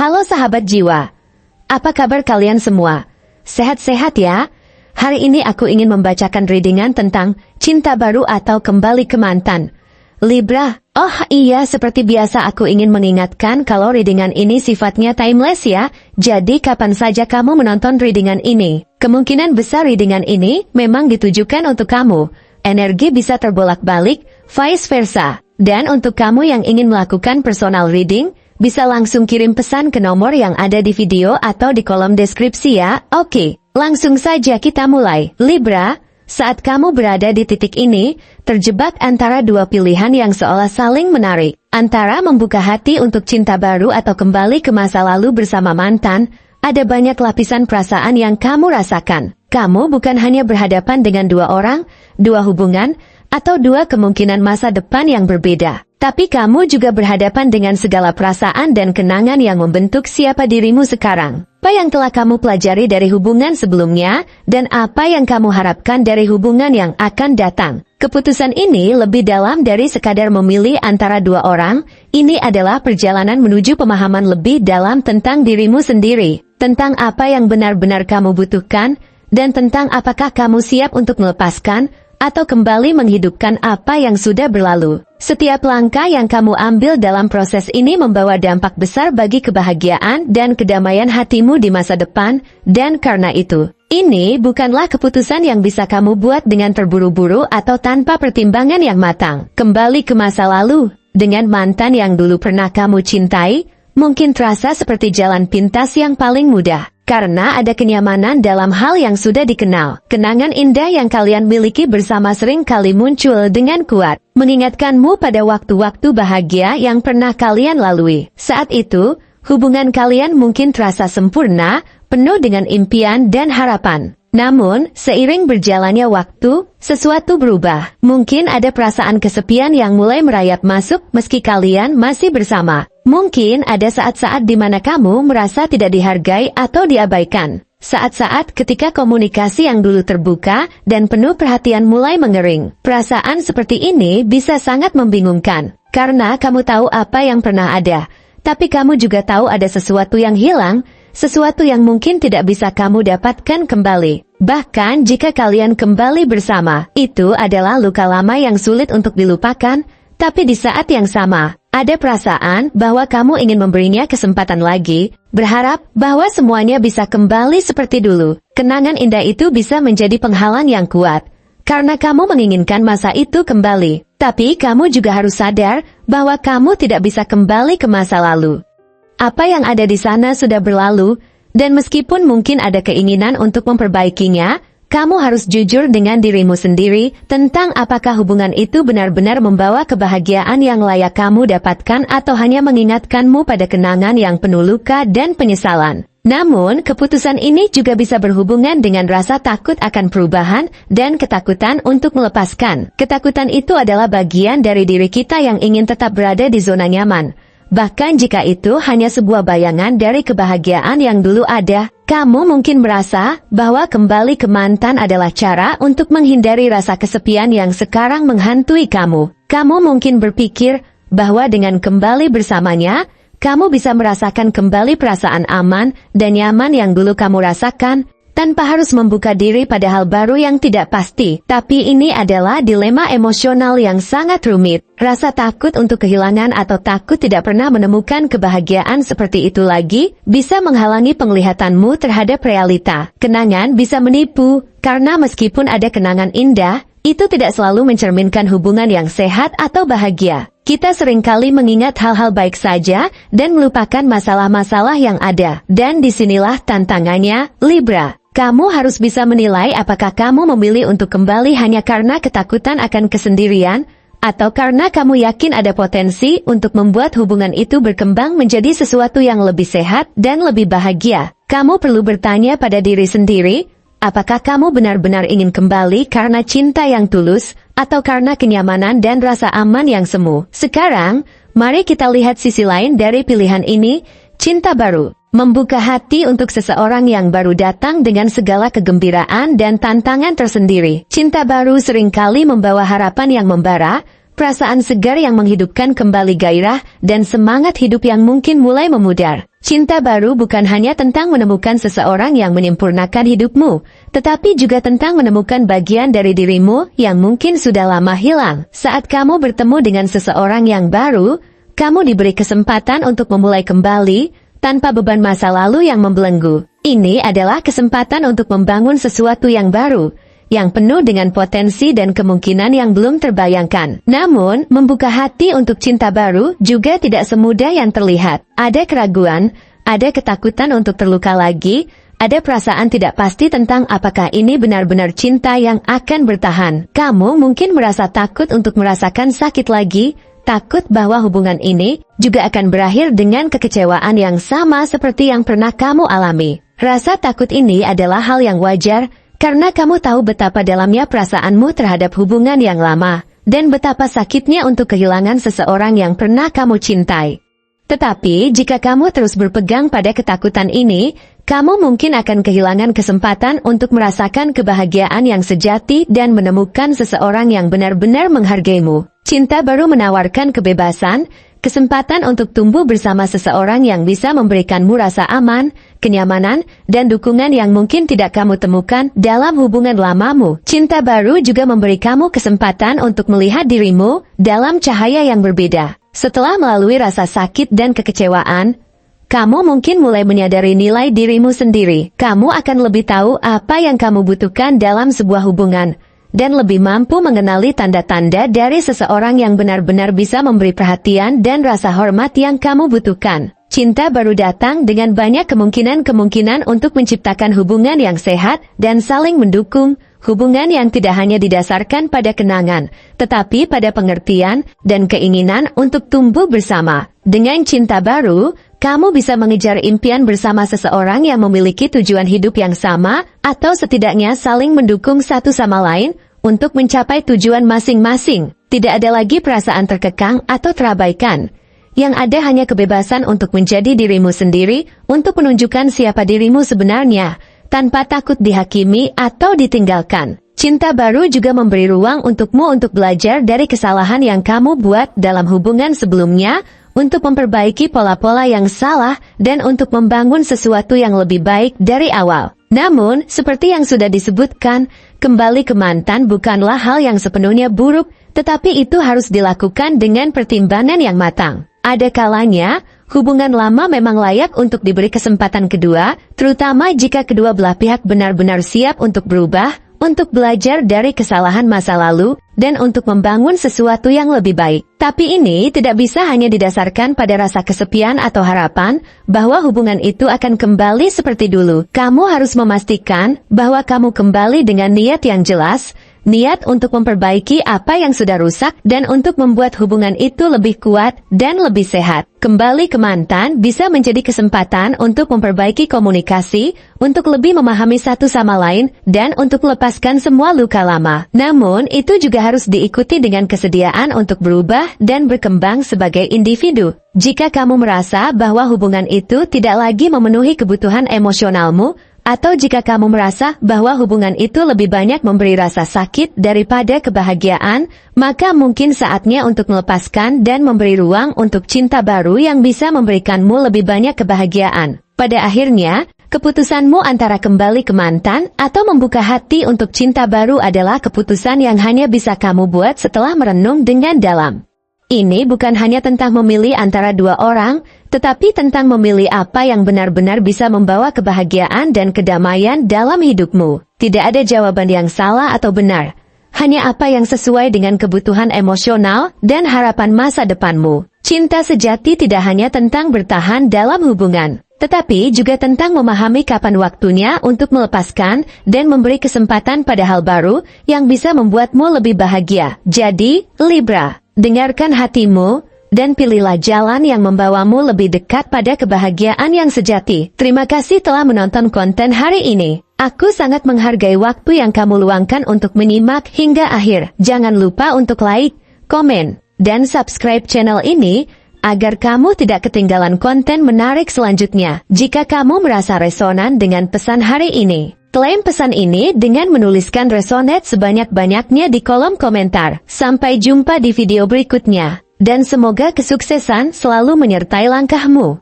Halo sahabat jiwa, apa kabar kalian semua? Sehat-sehat ya? Hari ini aku ingin membacakan readingan tentang cinta baru atau kembali ke mantan. Libra, oh iya, seperti biasa aku ingin mengingatkan kalau readingan ini sifatnya timeless ya, jadi kapan saja kamu menonton readingan ini, kemungkinan besar readingan ini memang ditujukan untuk kamu. Energi bisa terbolak-balik, vice versa. Dan untuk kamu yang ingin melakukan personal reading, bisa langsung kirim pesan ke nomor yang ada di video atau di kolom deskripsi ya. Oke, langsung saja kita mulai. Libra, saat kamu berada di titik ini, terjebak antara dua pilihan yang seolah saling menarik. Antara membuka hati untuk cinta baru atau kembali ke masa lalu bersama mantan, ada banyak lapisan perasaan yang kamu rasakan. Kamu bukan hanya berhadapan dengan dua orang, dua hubungan, atau dua kemungkinan masa depan yang berbeda. Tapi kamu juga berhadapan dengan segala perasaan dan kenangan yang membentuk siapa dirimu sekarang. Apa yang telah kamu pelajari dari hubungan sebelumnya, dan apa yang kamu harapkan dari hubungan yang akan datang. Keputusan ini lebih dalam dari sekadar memilih antara dua orang. Ini adalah perjalanan menuju pemahaman lebih dalam tentang dirimu sendiri, tentang apa yang benar-benar kamu butuhkan, dan tentang apakah kamu siap untuk melepaskan atau kembali menghidupkan apa yang sudah berlalu. Setiap langkah yang kamu ambil dalam proses ini membawa dampak besar bagi kebahagiaan dan kedamaian hatimu di masa depan, dan karena itu, ini bukanlah keputusan yang bisa kamu buat dengan terburu-buru atau tanpa pertimbangan yang matang. Kembali ke masa lalu, dengan mantan yang dulu pernah kamu cintai, mungkin terasa seperti jalan pintas yang paling mudah. Karena ada kenyamanan dalam hal yang sudah dikenal. Kenangan indah yang kalian miliki bersama sering kali muncul dengan kuat, mengingatkanmu pada waktu-waktu bahagia yang pernah kalian lalui. Saat itu, hubungan kalian mungkin terasa sempurna, penuh dengan impian dan harapan. Namun, seiring berjalannya waktu, sesuatu berubah. Mungkin ada perasaan kesepian yang mulai merayap masuk meski kalian masih bersama. Mungkin ada saat-saat di mana kamu merasa tidak dihargai atau diabaikan. Saat-saat ketika komunikasi yang dulu terbuka dan penuh perhatian mulai mengering. Perasaan seperti ini bisa sangat membingungkan, karena kamu tahu apa yang pernah ada. Tapi kamu juga tahu ada sesuatu yang hilang, sesuatu yang mungkin tidak bisa kamu dapatkan kembali. Bahkan jika kalian kembali bersama, itu adalah luka lama yang sulit untuk dilupakan, tapi di saat yang sama, ada perasaan bahwa kamu ingin memberinya kesempatan lagi, berharap bahwa semuanya bisa kembali seperti dulu. Kenangan indah itu bisa menjadi penghalang yang kuat, karena kamu menginginkan masa itu kembali. Tapi kamu juga harus sadar bahwa kamu tidak bisa kembali ke masa lalu. Apa yang ada di sana sudah berlalu, dan meskipun mungkin ada keinginan untuk memperbaikinya, kamu harus jujur dengan dirimu sendiri tentang apakah hubungan itu benar-benar membawa kebahagiaan yang layak kamu dapatkan atau hanya mengingatkanmu pada kenangan yang penuh luka dan penyesalan. Namun, keputusan ini juga bisa berhubungan dengan rasa takut akan perubahan dan ketakutan untuk melepaskan. Ketakutan itu adalah bagian dari diri kita yang ingin tetap berada di zona nyaman. Bahkan jika itu hanya sebuah bayangan dari kebahagiaan yang dulu ada, kamu mungkin merasa bahwa kembali ke mantan adalah cara untuk menghindari rasa kesepian yang sekarang menghantui kamu. Kamu mungkin berpikir bahwa dengan kembali bersamanya, kamu bisa merasakan kembali perasaan aman dan nyaman yang dulu kamu rasakan, tanpa harus membuka diri pada hal baru yang tidak pasti. Tapi ini adalah dilema emosional yang sangat rumit. Rasa takut untuk kehilangan atau takut tidak pernah menemukan kebahagiaan seperti itu lagi, bisa menghalangi penglihatanmu terhadap realita. Kenangan bisa menipu, karena meskipun ada kenangan indah, itu tidak selalu mencerminkan hubungan yang sehat atau bahagia. Kita seringkali mengingat hal-hal baik saja, dan melupakan masalah-masalah yang ada. Dan disinilah tantangannya, Libra. Kamu harus bisa menilai apakah kamu memilih untuk kembali hanya karena ketakutan akan kesendirian, atau karena kamu yakin ada potensi untuk membuat hubungan itu berkembang menjadi sesuatu yang lebih sehat dan lebih bahagia. Kamu perlu bertanya pada diri sendiri, apakah kamu benar-benar ingin kembali karena cinta yang tulus, atau karena kenyamanan dan rasa aman yang semu. Sekarang, mari kita lihat sisi lain dari pilihan ini, cinta baru. Membuka hati untuk seseorang yang baru datang dengan segala kegembiraan dan tantangan tersendiri. Cinta baru seringkali membawa harapan yang membara, perasaan segar yang menghidupkan kembali gairah dan semangat hidup yang mungkin mulai memudar. Cinta baru bukan hanya tentang menemukan seseorang yang menyempurnakan hidupmu, tetapi juga tentang menemukan bagian dari dirimu yang mungkin sudah lama hilang. Saat kamu bertemu dengan seseorang yang baru, kamu diberi kesempatan untuk memulai kembali tanpa beban masa lalu yang membelenggu. Ini adalah kesempatan untuk membangun sesuatu yang baru, yang penuh dengan potensi dan kemungkinan yang belum terbayangkan. Namun, membuka hati untuk cinta baru juga tidak semudah yang terlihat. Ada keraguan, ada ketakutan untuk terluka lagi, ada perasaan tidak pasti tentang apakah ini benar-benar cinta yang akan bertahan. Kamu mungkin merasa takut untuk merasakan sakit lagi, takut bahwa hubungan ini juga akan berakhir dengan kekecewaan yang sama seperti yang pernah kamu alami. Rasa takut ini adalah hal yang wajar, karena kamu tahu betapa dalamnya perasaanmu terhadap hubungan yang lama, dan betapa sakitnya untuk kehilangan seseorang yang pernah kamu cintai. Tetapi, jika kamu terus berpegang pada ketakutan ini, kamu mungkin akan kehilangan kesempatan untuk merasakan kebahagiaan yang sejati dan menemukan seseorang yang benar-benar menghargaimu. Cinta baru menawarkan kebebasan, kesempatan untuk tumbuh bersama seseorang yang bisa memberikanmu rasa aman, kenyamanan, dan dukungan yang mungkin tidak kamu temukan dalam hubungan lamamu. Cinta baru juga memberi kamu kesempatan untuk melihat dirimu dalam cahaya yang berbeda. Setelah melalui rasa sakit dan kekecewaan, kamu mungkin mulai menyadari nilai dirimu sendiri. Kamu akan lebih tahu apa yang kamu butuhkan dalam sebuah hubungan, dan lebih mampu mengenali tanda-tanda dari seseorang yang benar-benar bisa memberi perhatian dan rasa hormat yang kamu butuhkan. Cinta baru datang dengan banyak kemungkinan-kemungkinan untuk menciptakan hubungan yang sehat dan saling mendukung, hubungan yang tidak hanya didasarkan pada kenangan, tetapi pada pengertian dan keinginan untuk tumbuh bersama. Dengan cinta baru, kamu bisa mengejar impian bersama seseorang yang memiliki tujuan hidup yang sama, atau setidaknya saling mendukung satu sama lain untuk mencapai tujuan masing-masing. Tidak ada lagi perasaan terkekang atau terabaikan. Yang ada hanya kebebasan untuk menjadi dirimu sendiri, untuk menunjukkan siapa dirimu sebenarnya, tanpa takut dihakimi atau ditinggalkan. Cinta baru juga memberi ruang untukmu untuk belajar dari kesalahan yang kamu buat dalam hubungan sebelumnya, untuk memperbaiki pola-pola yang salah, dan untuk membangun sesuatu yang lebih baik dari awal. Namun, seperti yang sudah disebutkan, kembali ke mantan bukanlah hal yang sepenuhnya buruk, tetapi itu harus dilakukan dengan pertimbangan yang matang. Ada kalanya, hubungan lama memang layak untuk diberi kesempatan kedua, terutama jika kedua belah pihak benar-benar siap untuk berubah, untuk belajar dari kesalahan masa lalu, dan untuk membangun sesuatu yang lebih baik. Tapi ini tidak bisa hanya didasarkan pada rasa kesepian atau harapan bahwa hubungan itu akan kembali seperti dulu. Kamu harus memastikan bahwa kamu kembali dengan niat yang jelas, niat untuk memperbaiki apa yang sudah rusak dan untuk membuat hubungan itu lebih kuat dan lebih sehat. Kembali ke mantan bisa menjadi kesempatan untuk memperbaiki komunikasi, untuk lebih memahami satu sama lain, dan untuk melepaskan semua luka lama. Namun, itu juga harus diikuti dengan kesediaan untuk berubah dan berkembang sebagai individu. Jika kamu merasa bahwa hubungan itu tidak lagi memenuhi kebutuhan emosionalmu, atau jika kamu merasa bahwa hubungan itu lebih banyak memberi rasa sakit daripada kebahagiaan, maka mungkin saatnya untuk melepaskan dan memberi ruang untuk cinta baru yang bisa memberikanmu lebih banyak kebahagiaan. Pada akhirnya, keputusanmu antara kembali ke mantan atau membuka hati untuk cinta baru adalah keputusan yang hanya bisa kamu buat setelah merenung dengan dalam. Ini bukan hanya tentang memilih antara dua orang, tetapi tentang memilih apa yang benar-benar bisa membawa kebahagiaan dan kedamaian dalam hidupmu. Tidak ada jawaban yang salah atau benar, hanya apa yang sesuai dengan kebutuhan emosional dan harapan masa depanmu. Cinta sejati tidak hanya tentang bertahan dalam hubungan, tetapi juga tentang memahami kapan waktunya untuk melepaskan dan memberi kesempatan pada hal baru yang bisa membuatmu lebih bahagia. Jadi, Libra, dengarkan hatimu, dan pilihlah jalan yang membawamu lebih dekat pada kebahagiaan yang sejati. Terima kasih telah menonton konten hari ini. Aku sangat menghargai waktu yang kamu luangkan untuk menyimak hingga akhir. Jangan lupa untuk like, komen, dan subscribe channel ini, agar kamu tidak ketinggalan konten menarik selanjutnya. Jika kamu merasa resonan dengan pesan hari ini, Klaim pesan ini dengan menuliskan resonate sebanyak-banyaknya di kolom komentar. Sampai jumpa di video berikutnya. Dan semoga kesuksesan selalu menyertai langkahmu.